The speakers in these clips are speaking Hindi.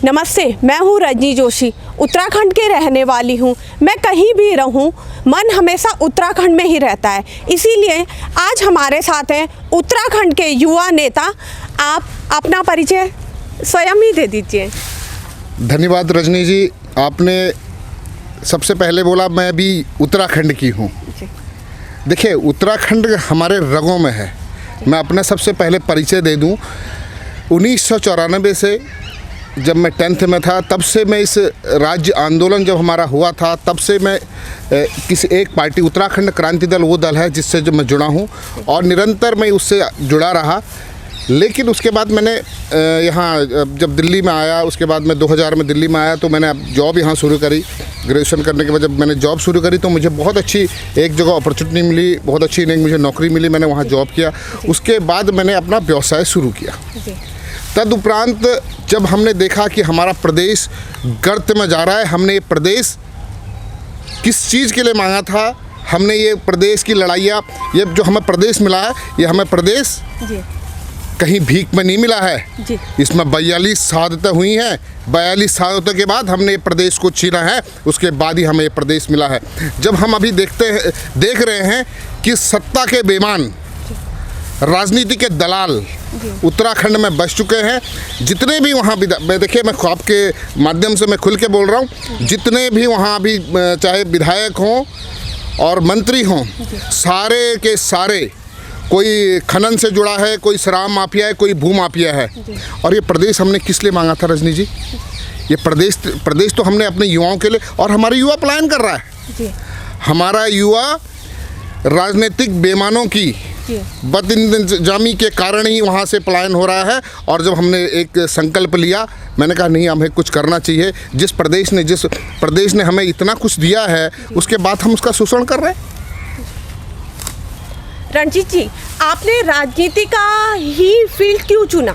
नमस्ते, मैं हूँ रजनी जोशी, उत्तराखंड के रहने वाली हूँ। मैं कहीं भी रहूँ, मन हमेशा उत्तराखंड में ही रहता है। इसीलिए आज हमारे साथ हैं उत्तराखंड के युवा नेता। आप अपना परिचय स्वयं ही दे दीजिए। धन्यवाद रजनी जी, आपने सबसे पहले बोला मैं भी उत्तराखंड की हूँ। देखिए, उत्तराखंड हमारे रगों में है। मैं अपना सबसे पहले परिचय दे दूँ। 1994 से जब मैं 10th में था, तब से मैं इस राज्य आंदोलन जब हमारा हुआ था, तब से मैं किसी एक पार्टी, उत्तराखंड क्रांति दल वो दल है जिससे जो मैं जुड़ा हूँ और निरंतर मैं उससे जुड़ा रहा। लेकिन उसके बाद मैंने यहाँ जब दिल्ली में आया, उसके बाद मैं 2000 में दिल्ली में आया तो मैंने जॉब यहाँ शुरू करी। ग्रेजुएशन करने के बाद जब मैंने जॉब शुरू करी तो मुझे बहुत अच्छी एक जगह अपॉर्चुनिटी मिली, बहुत अच्छी एक मुझे नौकरी मिली। मैंने वहाँ जॉब किया। उसके बाद मैंने अपना व्यवसाय शुरू किया। तदुपरांत जब हमने देखा कि हमारा प्रदेश गर्त में जा रहा है, हमने ये प्रदेश किस चीज़ के लिए मांगा था, हमने ये प्रदेश की लड़ाइयाँ, ये जो हमें प्रदेश मिला है, ये हमें प्रदेश कहीं भीख में नहीं मिला है जी। इसमें 42 शहादतें हुई हैं। 42 शहादतों के बाद हमने ये प्रदेश को छीना है, उसके बाद ही हमें ये प्रदेश मिला है। जब हम अभी देख रहे हैं कि सत्ता के बेईमान, राजनीति के दलाल उत्तराखंड में बस चुके हैं। जितने भी वहाँ मैं देखिए, मैं आपके माध्यम से मैं खुल के बोल रहा हूँ, जितने भी वहाँ भी चाहे विधायक हों और मंत्री हों, सारे के सारे कोई खनन से जुड़ा है, कोई शराब माफिया है, कोई भू माफिया है। और ये प्रदेश हमने किस लिए मांगा था रजनी जी? ये प्रदेश तो हमने अपने युवाओं के लिए, और हमारे युवा पलायन कर रहा है। हमारा युवा राजनीतिक बेईमानों की बदइंतजामी के कारण ही वहाँ से पलायन हो रहा है। और जब हमने एक संकल्प लिया, मैंने कहा नहीं, हमें कुछ करना चाहिए। जिस प्रदेश ने हमें इतना कुछ दिया है, उसके बाद हम उसका शोषण कर रहे हैं। रणजीत जी, आपने राजनीति का ही फील्ड क्यों चुना?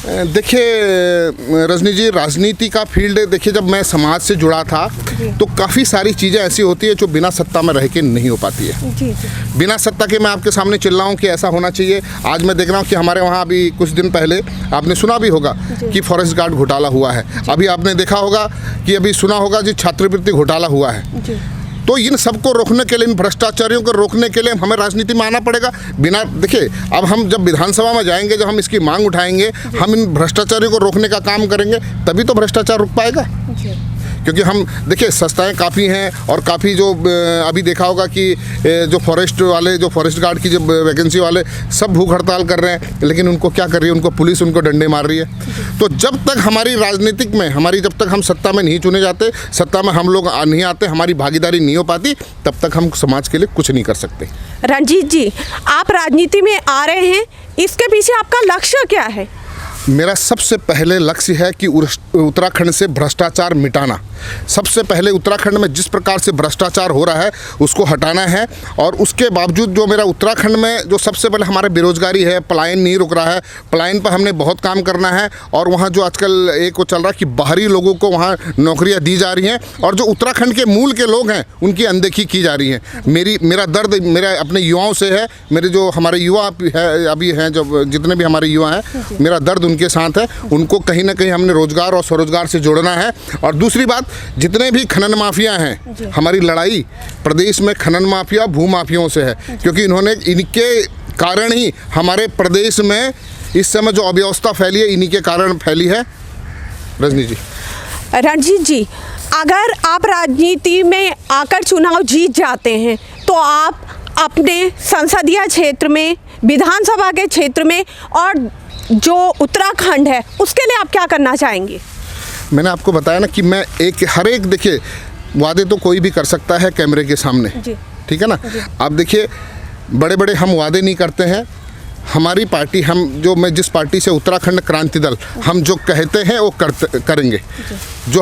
देखिए रजनी जी, राजनीति का फील्ड, देखिए जब मैं समाज से जुड़ा था तो काफ़ी सारी चीज़ें ऐसी होती है जो बिना सत्ता में रह के नहीं हो पाती है। जी। बिना सत्ता के मैं आपके सामने चिल्लाऊं कि ऐसा होना चाहिए। आज मैं देख रहा हूं कि हमारे वहां अभी कुछ दिन पहले आपने सुना भी होगा कि फॉरेस्ट गार्ड घोटाला हुआ है। अभी आपने देखा होगा कि अभी सुना होगा जी छात्रवृत्ति घोटाला हुआ है। तो इन सबको रोकने के लिए, इन भ्रष्टाचारियों को रोकने के लिए हमें राजनीति में आना पड़ेगा। बिना देखिए, अब हम जब विधानसभा में जाएंगे, जब हम इसकी मांग उठाएंगे, हम इन भ्रष्टाचारियों को रोकने का काम करेंगे, तभी तो भ्रष्टाचार रुक पाएगा। क्योंकि हम देखिए, संस्थाएं काफ़ी हैं और काफ़ी जो अभी देखा होगा कि जो फॉरेस्ट गार्ड की जो वैकेंसी वाले सब भूख हड़ताल कर रहे हैं, लेकिन उनको क्या कर रही है? उनको पुलिस उनको डंडे मार रही है। तो जब तक हमारी राजनीतिक में जब तक हम सत्ता में नहीं चुने जाते, सत्ता में हम लोग नहीं आते, हमारी भागीदारी नहीं हो पाती, तब तक हम समाज के लिए कुछ नहीं कर सकते। रणजीत जी, आप राजनीति में आ रहे हैं, इसके पीछे आपका लक्ष्य क्या है? मेरा सबसे पहले लक्ष्य है कि उत्तराखंड से भ्रष्टाचार मिटाना। सबसे पहले उत्तराखंड में जिस प्रकार से भ्रष्टाचार हो रहा है उसको हटाना है। और उसके बावजूद जो मेरा उत्तराखंड में जो सबसे पहले हमारे बेरोजगारी है, पलायन नहीं रुक रहा है, पलायन पर हमने बहुत काम करना है। और वहाँ जो आजकल एक वो चल रहा है कि बाहरी लोगों को वहाँ नौकरियाँ दी जा रही हैं और जो उत्तराखंड के मूल के लोग हैं उनकी अनदेखी की जा रही है। मेरा दर्द मेरा अपने युवाओं से है। मेरे जो हमारे युवा है अभी हैं, जो जितने भी हमारे युवा हैं, मेरा दर्द उनके साथ है। उनको कहीं ना कहीं हमने रोजगार और स्वरोजगार से जोड़ना है। और दूसरी बात, जितने भी खनन माफिया हैं, हमारी लड़ाई प्रदेश में खनन माफिया, भू माफियाओं से है। क्योंकि इनके कारण ही हमारे प्रदेश में इस समय जो अव्यवस्था फैली है, इन्हीं के कारण फैली है। रजनी जी, रणजीत जी, अगर आप राजनीति में आकर चुनाव जीत जाते हैं तो आप अपने संसदीय क्षेत्र में, विधानसभा के क्षेत्र में और जो उत्तराखंड है उसके लिए आप क्या करना चाहेंगे? मैंने आपको बताया ना कि मैं हर एक देखिए, वादे तो कोई भी कर सकता है कैमरे के सामने, ठीक है ना। आप देखिए, बड़े बड़े हम वादे नहीं करते हैं। हमारी पार्टी, मैं जिस पार्टी से, उत्तराखंड क्रांति दल, हम जो कहते हैं वो करेंगे। जो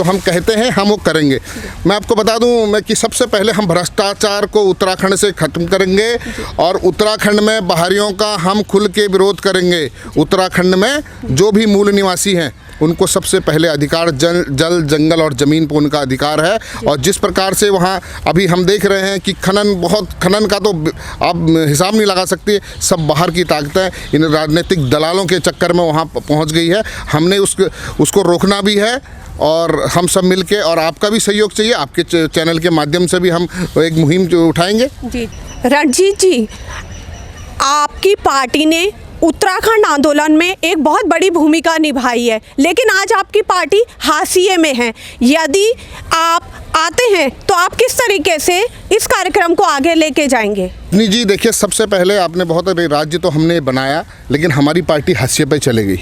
हम कहते हैं हम वो करेंगे। मैं आपको बता दूं कि सबसे पहले हम भ्रष्टाचार को उत्तराखंड से ख़त्म करेंगे और उत्तराखंड में बाहरियों का हम खुल के विरोध करेंगे। उत्तराखंड में जो भी मूल निवासी हैं, उनको सबसे पहले अधिकार जल जंगल और ज़मीन पर उनका अधिकार है। और जिस प्रकार से वहाँ अभी हम देख रहे हैं कि खनन का तो आप हिसाब नहीं लगा सकते, सब बाहर की ताकतें इन राजनीतिक दलालों के चक्कर में वहाँ पहुँच गई है। हमने उसको रोकना भी है और हम सब मिलके, और आपका भी सहयोग चाहिए, आपके चैनल के माध्यम से भी हम एक मुहिम उठाएंगे। जी रणजीत जी, आपकी पार्टी ने उत्तराखंड आंदोलन में एक बहुत बड़ी भूमिका निभाई है, लेकिन आज आपकी पार्टी हाशिए में है। यदि आप आते हैं तो आप किस तरीके से इस कार्यक्रम को आगे लेके जाएंगे? नहीं जी, देखिए, सबसे पहले आपने बहुत राज्य तो हमने बनाया, लेकिन हमारी पार्टी हाशिए पे चले गई।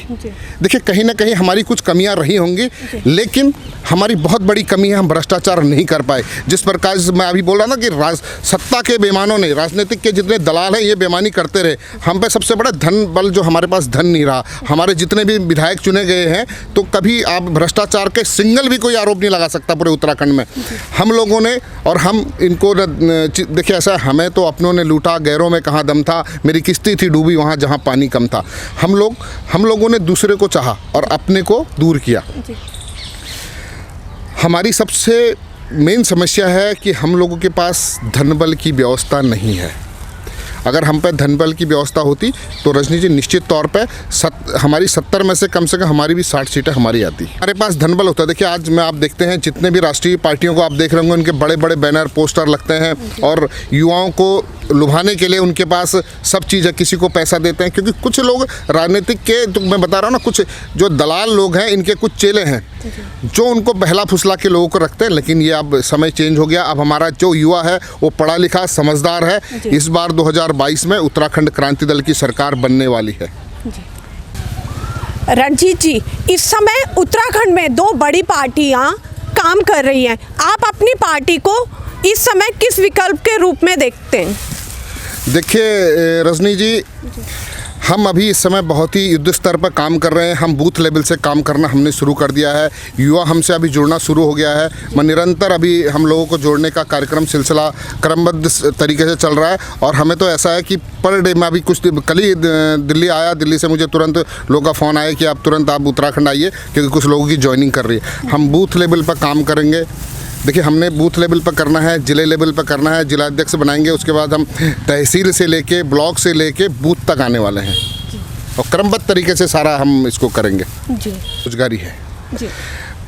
देखिए, कहीं ना कहीं हमारी कुछ कमियां रही होंगी, लेकिन हमारी बहुत बड़ी कमी है, हम भ्रष्टाचार नहीं कर पाए। जिस प्रकार से मैं अभी बोल रहा ना कि सत्ता के बेईमानों ने, राजनीतिक के जितने दलाल हैं, ये बेईमानी करते रहे। हम पे सबसे बड़ा धन बल, जो हमारे पास धन नहीं रहा। हमारे जितने भी विधायक चुने गए हैं, तो कभी आप भ्रष्टाचार के सिंगल भी कोई आरोप नहीं लगा सकता पूरे उत्तराखंड में। हम लोगों ने, और हम इनको देखिए, ऐसा हमें तो अपनों ने लूटा, गैरों में कहाँ दम था, मेरी किश्ती थी डूबी वहाँ जहाँ पानी कम था। हम लोगों ने दूसरे को चाहा और अपने को दूर किया। हमारी सबसे मेन समस्या है कि हम लोगों के पास धनबल की व्यवस्था नहीं है। अगर हम पे धनबल की व्यवस्था होती तो रजनी जी, निश्चित तौर पे हमारी 70 में से कम हमारी भी 60 सीटें हमारी आती। हमारे पास धनबल होता है। देखिए, आज में आप देखते हैं जितने भी राष्ट्रीय पार्टियों को आप देख रहे होंगे, उनके बड़े बड़े बैनर पोस्टर लगते हैं, और युवाओं को लुभाने के लिए उनके पास सब चीज़ है। किसी को पैसा देते हैं, क्योंकि कुछ लोग राजनीतिक के, तो मैं बता रहा हूँ ना, कुछ जो दलाल लोग हैं, इनके कुछ चेले हैं जो उनको बहला फुसला के लोगों को रखते हैं। लेकिन ये अब समय चेंज हो गया। अब हमारा जो युवा है वो पढ़ा लिखा समझदार है। इस बार 2022 में उत्तराखंड क्रांति दल की सरकार बनने वाली है। रणजीत जी, इस समय उत्तराखंड में 2 बड़ी पार्टियां काम कर रही हैं। आप अपनी पार्टी को इस समय किस विकल्प के रूप में देखते हैं? देखिए रजनी जी, हम अभी इस समय बहुत ही युद्ध स्तर पर काम कर रहे हैं। हम बूथ लेवल से काम करना हमने शुरू कर दिया है। युवा हमसे अभी जुड़ना शुरू हो गया है। मैं निरंतर अभी हम लोगों को जोड़ने का कार्यक्रम सिलसिला क्रमबद्ध तरीके से चल रहा है। और हमें तो ऐसा है कि पर डे में, अभी कल ही दिल्ली आया, दिल्ली से मुझे तुरंत लोगों का फ़ोन आया कि आप उत्तराखंड आइए, क्योंकि कुछ लोगों की ज्वाइनिंग कर रही है। हम बूथ लेवल पर काम करेंगे। देखिए, हमने बूथ लेवल पर करना है, जिले लेवल पर करना है, जिलाध्यक्ष बनाएंगे। उसके बाद हम तहसील से लेके, ब्लॉक से लेके बूथ तक आने वाले हैं, और क्रमबद्ध तरीके से सारा हम इसको करेंगे। बेरोजगारी है जी।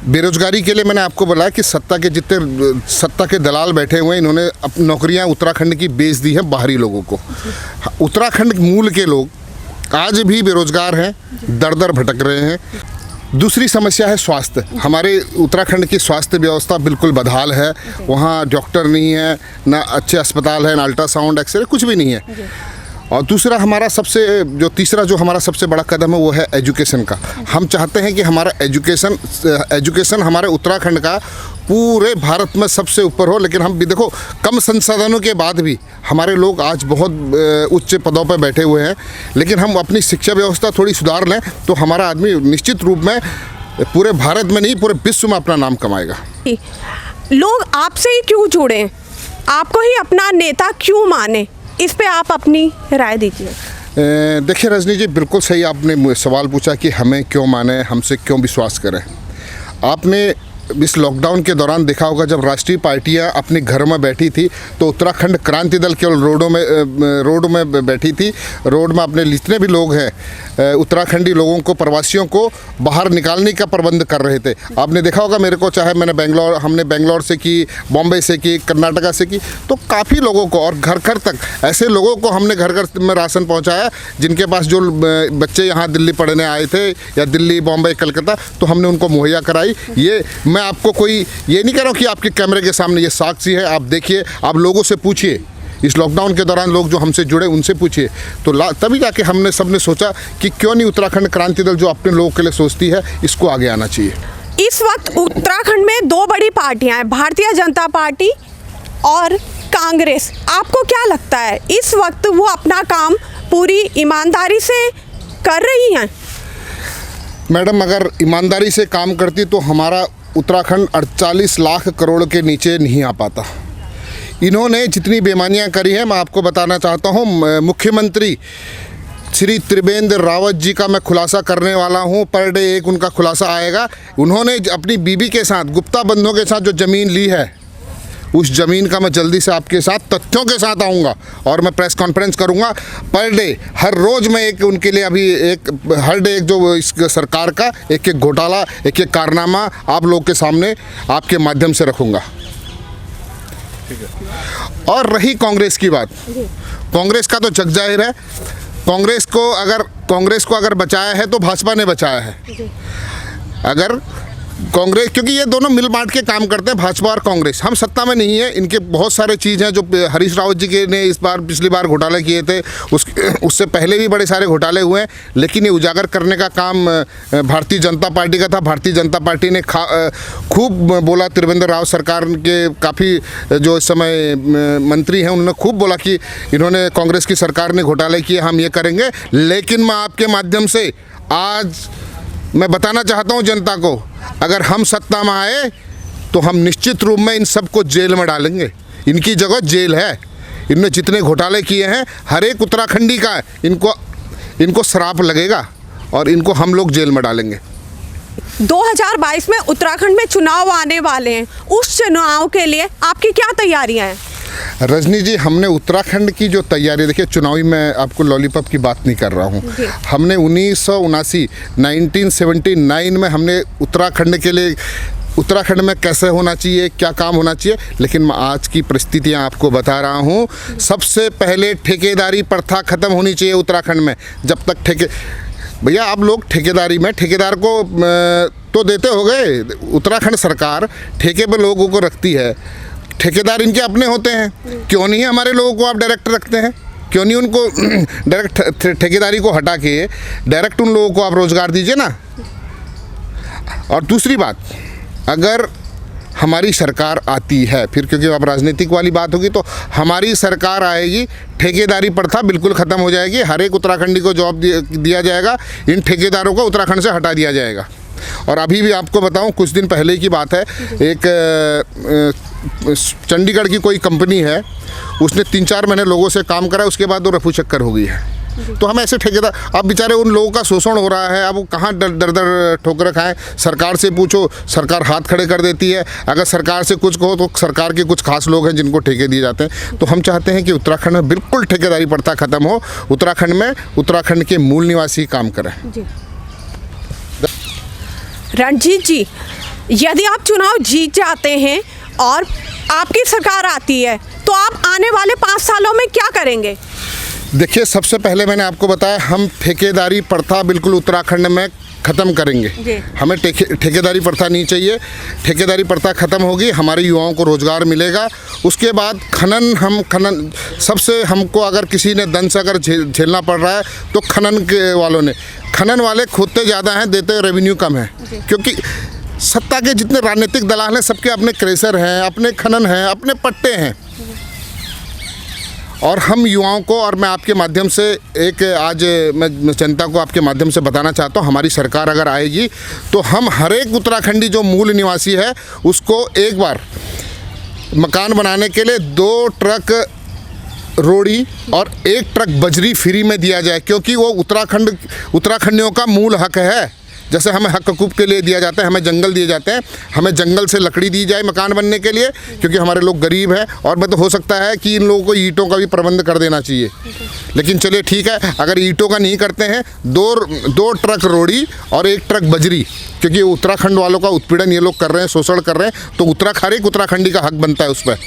बेरोजगारी के लिए मैंने आपको बोला कि सत्ता के दलाल बैठे हुए हैं, इन्होंने अपनी नौकरियां उत्तराखंड की बेच दी हैं बाहरी लोगों को। उत्तराखंड मूल के लोग आज भी बेरोजगार हैं, दर दर भटक रहे हैं। दूसरी समस्या है स्वास्थ्य। हमारे उत्तराखंड की स्वास्थ्य व्यवस्था बिल्कुल बदहाल है। वहाँ डॉक्टर नहीं है, ना अच्छे अस्पताल है, ना अल्ट्रासाउंड, एक्सरे, कुछ भी नहीं है। और दूसरा तीसरा जो हमारा सबसे बड़ा कदम है वो है एजुकेशन का। हम चाहते हैं कि हमारा एजुकेशन हमारे उत्तराखंड का पूरे भारत में सबसे ऊपर हो। लेकिन हम भी देखो, कम संसाधनों के बाद भी हमारे लोग आज बहुत उच्च पदों पर बैठे हुए हैं। लेकिन हम अपनी शिक्षा व्यवस्था थोड़ी सुधार लें तो हमारा आदमी निश्चित रूप में पूरे भारत में नहीं, पूरे विश्व में अपना नाम कमाएगा। लोग आपसे ही क्यों जुड़े, आपको ही अपना नेता क्यों माने, इस पे आप अपनी राय दीजिए। देखिए रजनी जी, बिल्कुल सही आपने सवाल पूछा कि हमें क्यों माने, हमसे क्यों विश्वास करें। आपने इस लॉकडाउन के दौरान देखा होगा, जब राष्ट्रीय पार्टियां अपने घर में बैठी थी तो उत्तराखंड क्रांति दल केवल रोड में बैठी थी। रोड में अपने जितने भी लोग हैं, उत्तराखंडी लोगों को, प्रवासियों को बाहर निकालने का प्रबंध कर रहे थे। आपने देखा होगा, मेरे को चाहे हमने बेंगलोर से की, बॉम्बे से की, कर्नाटका से की, तो काफ़ी लोगों को, और घर घर तक ऐसे लोगों को हमने घर घर में राशन पहुँचाया जिनके पास, जो बच्चे यहाँ दिल्ली पढ़ने आए थे या दिल्ली, बॉम्बे, कलकत्ता, तो हमने उनको मुहैया कराई। ये मैं आपको कोई ये नहीं कह रहा हूँ कि आपके कैमरे के सामने ये साक्षी है। आप देखिए, आप लोगों से पूछिए, इस लॉकडाउन के दौरान लोग जो हमसे जुड़े उनसे पूछिए, तो तभी जाके सबने सोचा कि क्यों नहीं उत्तराखंड क्रांति दल जो अपने लोगों के लिए सोचती है, इसको आगे आना चाहिए। इस वक्त उत्तराखंड में 2 बड़ी पार्टियां हैं, भारतीय जनता पार्टी और कांग्रेस। आपको क्या लगता है, इस वक्त वो अपना काम पूरी ईमानदारी से कर रही हैं? मैडम, अगर ईमानदारी से काम करती तो हमारा उत्तराखंड 48 लाख करोड़ के नीचे नहीं आ पाता। इन्होंने जितनी बेईमानियां करी हैं, मैं आपको बताना चाहता हूं, मुख्यमंत्री श्री त्रिवेंद्र रावत जी का मैं खुलासा करने वाला हूं। पर डे एक उनका खुलासा आएगा। उन्होंने अपनी बीबी के साथ, गुप्ता बंधुओं के साथ जो ज़मीन ली है, उस ज़मीन का मैं जल्दी से आपके साथ तथ्यों के साथ आऊँगा और मैं प्रेस कॉन्फ्रेंस करूँगा। पर डे हर रोज़ मैं एक उनके लिए अभी एक हर डे एक जो इस सरकार का एक एक घोटाला, एक एक कारनामा आप लोग के सामने आपके माध्यम से रखूँगा। और रही कांग्रेस की बात, कांग्रेस का तो जग जाहिर है। कांग्रेस को अगर बचाया है तो भाजपा ने बचाया है। अगर कांग्रेस, क्योंकि ये दोनों मिल बांट के काम करते हैं, भाजपा और कांग्रेस। हम सत्ता में नहीं है, इनके बहुत सारे चीज़ हैं जो हरीश रावत जी के ने पिछली बार घोटाले किए थे, उससे पहले भी बड़े सारे घोटाले हुए हैं, लेकिन ये उजागर करने का काम भारतीय जनता पार्टी का था। भारतीय जनता पार्टी ने खूब बोला, त्रिवेंद्र रावत सरकार के काफ़ी जो इस समय मंत्री हैं उन्होंने खूब बोला कि इन्होंने, कांग्रेस की सरकार ने घोटाले किए, हम ये करेंगे। लेकिन मैं आपके माध्यम से आज मैं बताना चाहता हूँ जनता को, अगर हम सत्ता में आए तो हम निश्चित रूप में इन सबको जेल में डालेंगे। इनकी जगह जेल है। इनने जितने घोटाले किए हैं, हर एक उत्तराखंडी का इनको श्राप लगेगा और इनको हम लोग जेल में डालेंगे। 2022 में उत्तराखंड में चुनाव आने वाले हैं, उस चुनाव के लिए आपकी क्या तैयारियां हैं? रजनी जी, हमने उत्तराखंड की जो तैयारी, देखिए चुनावी, मैं आपको लॉलीपॉप की बात नहीं कर रहा हूँ। हमने 1979 में हमने उत्तराखंड के लिए, उत्तराखंड में कैसे होना चाहिए, क्या काम होना चाहिए, लेकिन मैं आज की परिस्थितियाँ आपको बता रहा हूँ। सबसे पहले ठेकेदारी प्रथा ख़त्म होनी चाहिए उत्तराखंड में। जब तक भैया आप लोग ठेकेदारी में, ठेकेदार को तो देते हो गए, उत्तराखंड सरकार ठेके पर लोगों को रखती है। ठेकेदार इनके अपने होते हैं, क्यों नहीं हमारे लोगों को आप डायरेक्ट रखते हैं? क्यों नहीं उनको डायरेक्ट ठेकेदारी को हटा के डायरेक्ट उन लोगों को आप रोज़गार दीजिए ना। और दूसरी बात, अगर हमारी सरकार आती है फिर, क्योंकि अब राजनीतिक वाली बात होगी, तो हमारी सरकार आएगी, ठेकेदारी प्रथा बिल्कुल ख़त्म हो जाएगी। हर एक उत्तराखंडी को जॉब दिया जाएगा। इन ठेकेदारों को उत्तराखंड से हटा दिया जाएगा। और अभी भी आपको बताऊं, कुछ दिन पहले की बात है, एक चंडीगढ़ की कोई कंपनी है, उसने 3-4 महीने लोगों से काम करा, उसके बाद वो रफू चक्कर हो गई है। तो हम ऐसे ठेकेदार, अब बेचारे उन लोगों का शोषण हो रहा है, अब वो कहाँ दर ठोकर खाएं। सरकार से पूछो, सरकार हाथ खड़े कर देती है। अगर सरकार से कुछ कहो तो सरकार के कुछ खास लोग हैं जिनको ठेके दिए जाते हैं। तो हम चाहते हैं कि उत्तराखंड में बिल्कुल ठेकेदारी प्रथा ख़त्म हो। उत्तराखंड के मूल निवासी काम करें। रणजीत जी, यदि आप चुनाव जीत जाते हैं और आपकी सरकार आती है, तो आप आने वाले 5 सालों में क्या करेंगे? देखिए, सबसे पहले मैंने आपको बताया, हम ठेकेदारी प्रथा बिल्कुल उत्तराखंड में ख़त्म करेंगे। हमें ठेकेदारी प्रथा नहीं चाहिए। ठेकेदारी प्रथा ख़त्म होगी, हमारे युवाओं को रोज़गार मिलेगा। उसके बाद खनन सबसे, हमको अगर किसी ने दंड से अगर झेलना पड़ रहा है तो खनन वाले खोदते ज़्यादा हैं, देते रेवेन्यू कम है। क्योंकि सत्ता के जितने राजनीतिक दलाल हैं, सबके अपने क्रेशर हैं, अपने खनन हैं, अपने पट्टे हैं। और हम युवाओं को, और मैं आपके माध्यम से आज मैं जनता को आपके माध्यम से बताना चाहता हूँ, हमारी सरकार अगर आएगी तो हम हर एक उत्तराखंडी जो मूल निवासी है उसको एक बार मकान बनाने के लिए 2 ट्रक रोड़ी और 1 ट्रक बजरी फ्री में दिया जाए। क्योंकि वो उत्तराखंडियों का मूल हक है। जैसे हमें हक हकूक़ के लिए दिया जाता है, हमें जंगल दिए जाते हैं, हमें जंगल से लकड़ी दी जाए मकान बनने के लिए, क्योंकि हमारे लोग गरीब हैं। और मैं तो हो सकता है कि इन लोगों को ईंटों का भी प्रबंध कर देना चाहिए। लेकिन चलिए ठीक है, अगर ईंटों का नहीं करते हैं, 2 ट्रक रोड़ी और 1 ट्रक बजरी, क्योंकि उत्तराखंड वालों का उत्पीड़न ये लोग कर रहे हैं, शोषण कर रहे हैं, तो हर एक उत्तराखंडी का हक बनता है उस पर।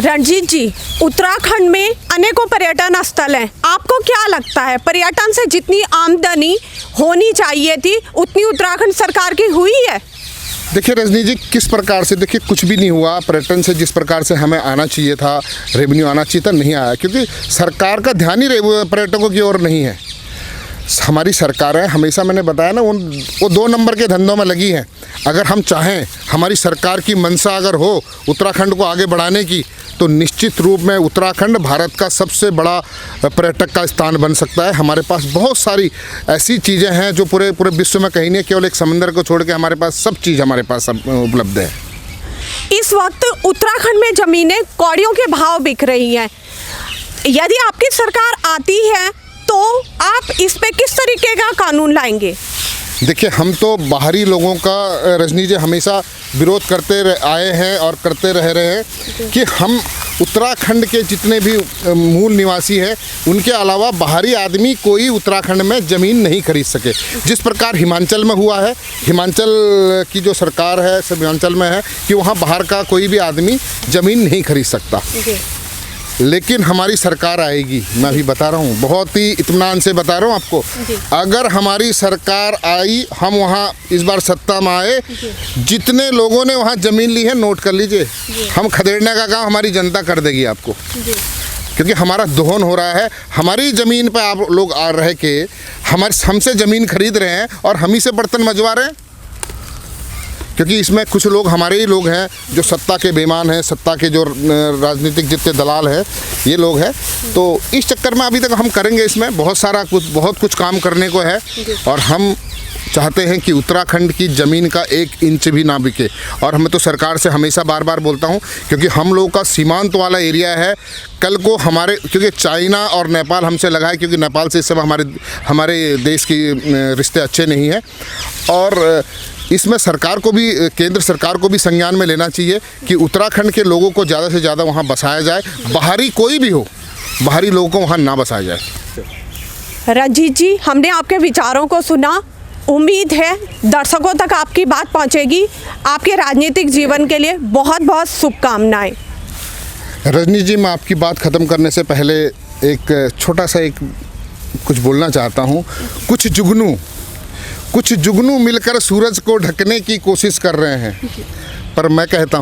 रणजीत जी, उत्तराखंड में अनेकों पर्यटन स्थल हैं। आपको क्या लगता है, पर्यटन से जितनी आमदनी होनी चाहिए थी उतनी उत्तराखंड सरकार की हुई है? देखिए रजनी जी, किस प्रकार से, देखिए कुछ भी नहीं हुआ। पर्यटन से जिस प्रकार से हमें आना चाहिए था, रेवेन्यू आना चाहिए था, नहीं आया। क्योंकि सरकार का ध्यान ही पर्यटकों की ओर नहीं है। हमारी सरकार है, हमेशा मैंने बताया ना, वो 2 नंबर के धंधों में लगी है। अगर हम चाहें, हमारी सरकार की मंशा अगर हो उत्तराखंड को आगे बढ़ाने की, तो निश्चित रूप में उत्तराखंड भारत का सबसे बड़ा पर्यटक का स्थान बन सकता है। हमारे पास बहुत सारी ऐसी चीज़ें हैं जो पूरे विश्व में कहीं नहीं, केवल एक समंदर को छोड़ के हमारे पास सब चीज़ हमारे पास उपलब्ध है। इस वक्त उत्तराखंड में ज़मीनें कौड़ियों के भाव बिक रही हैं। यदि आपकी सरकार आती है तो आप इस पे किस तरीके का कानून लाएंगे? देखिए, हम तो बाहरी लोगों का रजनी जी हमेशा विरोध करते आए हैं और करते रह रहे हैं कि हम उत्तराखंड के जितने भी मूल निवासी हैं उनके अलावा बाहरी आदमी कोई उत्तराखंड में ज़मीन नहीं खरीद सके। जिस प्रकार हिमाचल में हुआ है, हिमाचल की जो सरकार है सब हिमाचल में है कि वहाँ बाहर का कोई भी आदमी ज़मीन नहीं खरीद सकता। लेकिन हमारी सरकार आएगी, मैं अभी बता रहा हूँ, बहुत ही इत्मीनान से बता रहा हूँ आपको। अगर हमारी सरकार आई, हम वहाँ इस बार सत्ता में आए, जितने लोगों ने वहाँ ज़मीन ली है नोट कर लीजिए, हम खदेड़ने का काम हमारी जनता कर देगी आपको। क्योंकि हमारा दोहन हो रहा है, हमारी ज़मीन पर आप लोग आ रहे के हमसे ज़मीन खरीद रहे हैं और हम ही से बर्तन मजवा रहे हैं। क्योंकि इसमें कुछ लोग हमारे ही लोग हैं जो सत्ता के बेईमान हैं, सत्ता के जो राजनीतिक जितने दलाल हैं ये लोग हैं। तो इस चक्कर में अभी तक हम करेंगे, इसमें बहुत कुछ काम करने को है और हम चाहते हैं कि उत्तराखंड की ज़मीन का 1 इंच भी ना बिके। और मैं तो सरकार से हमेशा बार बार बोलता हूँ, क्योंकि हम लोगों का सीमांत वाला एरिया है। कल को हमारे, क्योंकि चाइना और नेपाल हमसे लगा है, क्योंकि नेपाल से इस समय हमारे देश की रिश्ते अच्छे नहीं हैं। और इसमें सरकार को भी, केंद्र सरकार को भी संज्ञान में लेना चाहिए कि उत्तराखंड के लोगों को ज़्यादा से ज़्यादा वहाँ बसाया जाए। बाहरी कोई भी हो, बाहरी लोगों को वहाँ ना बसाया जाए। रंजीत जी, हमने आपके विचारों को सुना। उम्मीद है दर्शकों तक आपकी बात पहुंचेगी। आपके राजनीतिक जीवन के लिए बहुत बहुत शुभकामनाएं। रजनी जी, मैं आपकी बात ख़त्म करने से पहले एक छोटा सा कुछ बोलना चाहता हूँ। कुछ जुगनू मिलकर सूरज को ढकने की कोशिश कर रहे हैं, पर मैं कहता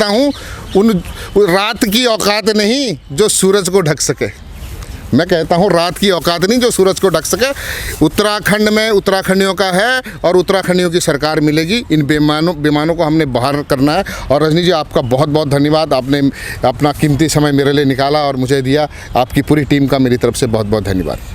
हूँ उन रात की औकात नहीं जो सूरज को ढक सके। मैं कहता हूँ रात की औकात नहीं जो सूरज को ढक सके। उत्तराखंड में उत्तराखंडियों का है और उत्तराखंडियों की सरकार मिलेगी। इन बेईमानों को हमने बाहर करना है। और रजनी जी, आपका बहुत बहुत धन्यवाद। आपने अपना कीमती समय मेरे लिए निकाला और मुझे दिया। आपकी पूरी टीम का मेरी तरफ से बहुत बहुत धन्यवाद।